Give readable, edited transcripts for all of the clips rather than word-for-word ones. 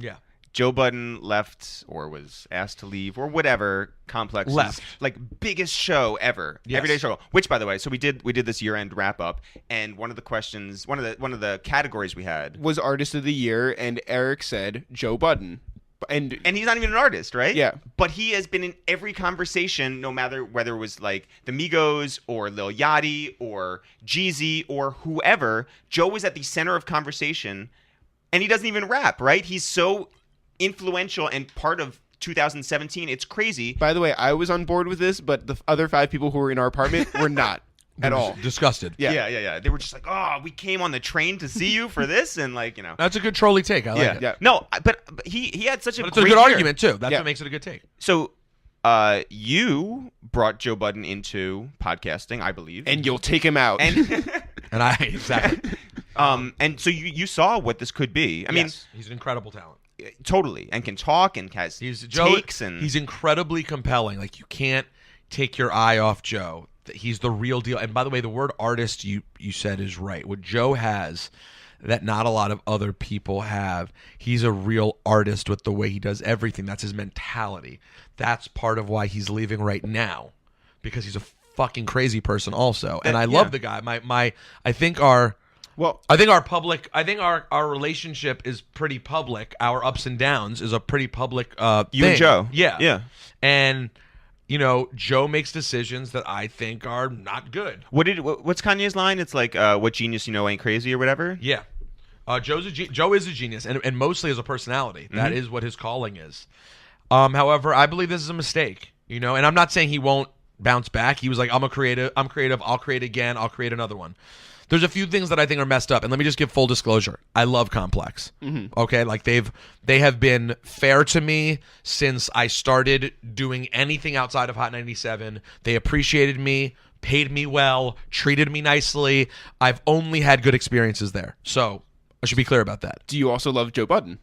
Yeah. Joe Budden left or was asked to leave or whatever. Complex's Left. like biggest show ever, Yes. Everyday Struggle. Which, by the way, so we did this year-end wrap-up, and one of the questions, one of the categories we had Was Artist of the Year, and Eric said Joe Budden. And he's not even an artist, right? Yeah. But he has been in every conversation, no matter whether it was like the Migos or Lil Yachty or Jeezy or whoever. Joe was at the center of conversation, and he doesn't even rap, right? He's so influential and part of 2017. It's crazy. by the way, I was on board with this, but the other 5 people who were in our apartment were not at all. Disgusted. Yeah. They were just like, oh, we came on the train to see you for this, and like, That's a good trolley take. I like it. Yeah. No, but he had such a But it's a great good year. argument, too. That's Yeah. what makes it a good take. So, you brought Joe Budden into podcasting, I believe, And you'll take him out. and And I exactly. and so you saw what this could be. I mean, Yes. He's an incredible talent. totally, and can talk and has He's Joe. takes and He's incredibly compelling. Like you can't take your eye off Joe. He's the real deal. And by the way, the word artist you said is right. What Joe has that not a lot of other people have. He's a real artist with the way he does everything. That's his mentality. That's part of why he's leaving right now, because he's a fucking crazy person also. And I love the guy. I think our relationship is pretty public. Our ups and downs is a pretty public you thing. and Joe. Yeah. And Joe makes decisions that I think are not good. What's Kanye's line? It's like, what genius you know ain't crazy or whatever. Yeah. Joe is a genius, and mostly as a personality. That is what his calling is. However, I believe this is a mistake, and I'm not saying he won't bounce back. He was like, I'm creative, I'll create again, I'll create another one. There's a few things that I think are messed up, and let me just give full disclosure. I love Complex. Okay, like they have been fair to me since I started doing anything outside of Hot 97. They appreciated me, paid me well, treated me nicely. I've only had good experiences there, so I should be clear about that. Do you also love Joe Budden?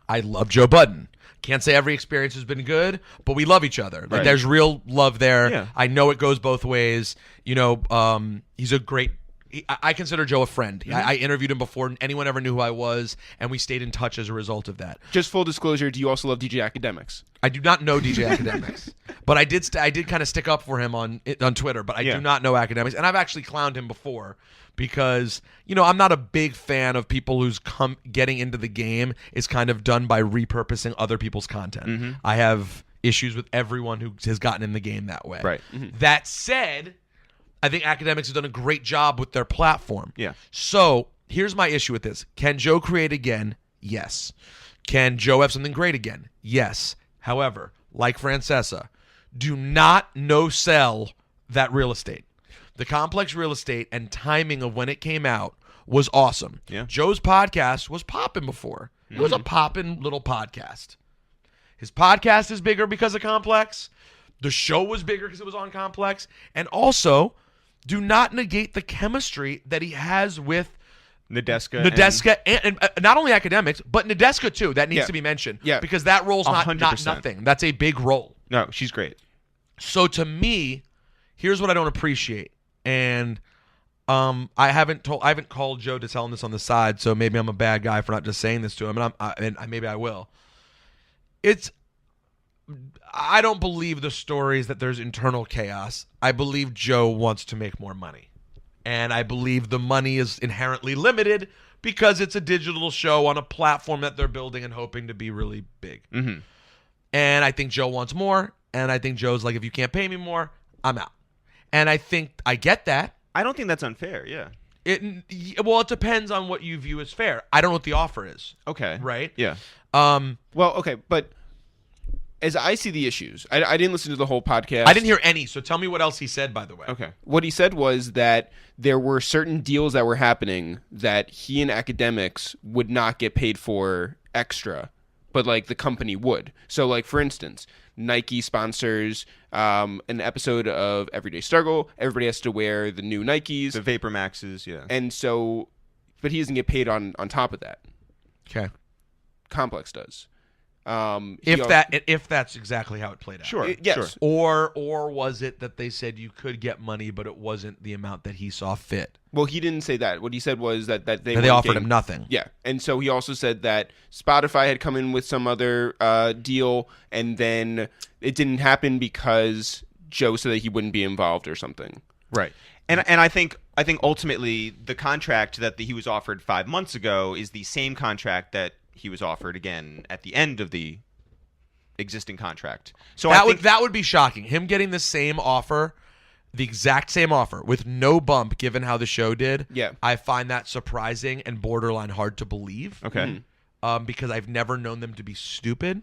I love Joe Budden. Can't say every experience has been good, but we love each other. Like Right. there's real love there. Yeah. I know it goes both ways. He's a great. I consider Joe a friend. I interviewed him before anyone ever knew who I was, and we stayed in touch as a result of that. Just full disclosure, do you also love DJ Academics? I do not know DJ Academics, but I did kind of stick up for him on Twitter, but I do not know Academics, and I've actually clowned him before because I'm not a big fan of people who's getting into the game is kind of done by repurposing other people's content. I have issues with everyone who has gotten in the game that way. Right. That said, I think Academics has done a great job with their platform. Yeah. So here's my issue with this. Can Joe create again? Yes. Can Joe have something great again? Yes. However, like Francesa, do not no-sell that real estate. The Complex real estate and timing of when it came out was awesome. Yeah. Joe's podcast was popping before. It was a popping little podcast. His podcast is bigger because of Complex. The show was bigger because it was on Complex. And also, do not negate the chemistry that he has with Nadeska and not only Academics, but Nadeska too. That needs Yeah. to be mentioned. Yeah. Because that role's not 100%. nothing. That's a big role. No, she's great. So to me, here's what I don't appreciate. And I haven't called Joe to tell him this on the side, so maybe I'm a bad guy for not just saying this to him, and maybe I will. I don't believe the stories that there's internal chaos. I believe Joe wants to make more money. And I believe the money is inherently limited because it's a digital show on a platform that they're building and hoping to be really big. Mm-hmm. And I think Joe wants more. And I think Joe's like, if you can't pay me more, I'm out. And I think I get that. I don't think that's unfair. Yeah. It depends on what you view as fair. I don't know what the offer is. Okay. Right? Yeah. Well, okay, but as I see the issues, I didn't listen to the whole podcast. I didn't hear any, so tell me what else he said, by the way. Okay. What he said was that there were certain deals that were happening that he and Academics would not get paid for extra, but like the company would. So like, for instance, Nike sponsors an episode of Everyday Struggle. Everybody has to wear the new Nikes. The Vapor Maxes, yeah. And so, but he doesn't get paid on top of that. Okay. Complex does. If that's exactly how it played out. Sure. Yes. Or was it that they said you could get money, but it wasn't the amount that he saw fit? Well, he didn't say that. What he said was that they offered him nothing. Yeah, and so he also said that Spotify had come in with some other deal, and then it didn't happen because Joe said that he wouldn't be involved or something. Right. And I think ultimately the contract that he was offered 5 months ago is the same contract that he was offered again at the end of the existing contract. So that would be shocking. Him getting the same offer, the exact same offer with no bump, given how the show did. Yeah, I find that surprising and borderline hard to believe. Okay. Because I've never known them to be stupid.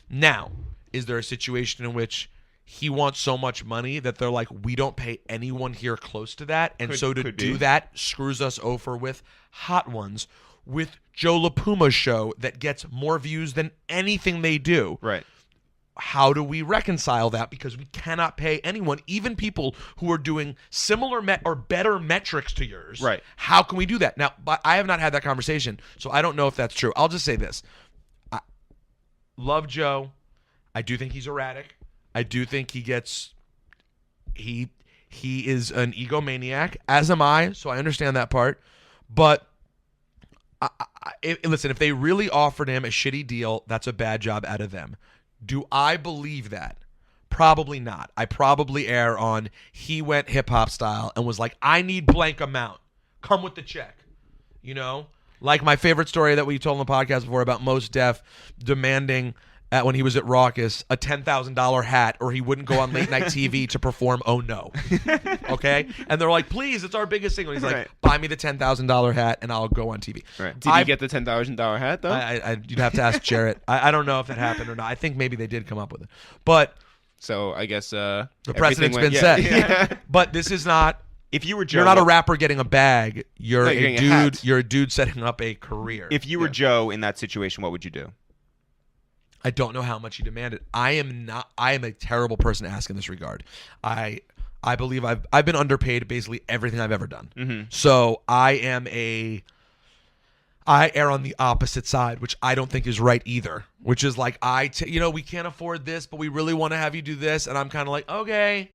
Now, is there a situation in which he wants so much money that they're like, we don't pay anyone here close to that, and so to do that screws us over with Hot Ones, with Joe LaPuma's show that gets more views than anything they do. Right. How do we reconcile that? Because we cannot pay anyone, even people who are doing similar or better metrics to yours. Right. How can we do that? Now, but I have not had that conversation, so I don't know if that's true. I'll just say this. I love Joe. I do think he's erratic. I do think he is an egomaniac, as am I, so I understand that part. But listen, if they really offered him a shitty deal, that's a bad job out of them. Do I believe that? Probably not. I probably err on he went hip-hop style and was like, I need blank amount. Come with the check. You know? Like my favorite story that we told on the podcast before about Mos Def demanding, when he was at Raucous, a $10,000 hat, or he wouldn't go on late night TV to perform Oh No. Okay? And they're like, please, it's our biggest single. And he's like, buy me the $10,000 hat and I'll go on TV. Right. Did he get the $10,000 hat, though? You'd have to ask Jarrett. I don't know if it happened or not. I think maybe they did come up with it. But so I guess the precedent's been set. Yeah. But this is not... If you were Joe, you're not a rapper getting a bag. You're you're a getting a hat. dude. You're a dude setting up a career. If you were Joe in that situation, what would you do? I don't know how much he demanded. I am a terrible person to ask in this regard. I believe I've been underpaid basically everything I've ever done. Mm-hmm. So I err on the opposite side, which I don't think is right either. Which is like we can't afford this, but we really want to have you do this, and I'm kind of like, okay,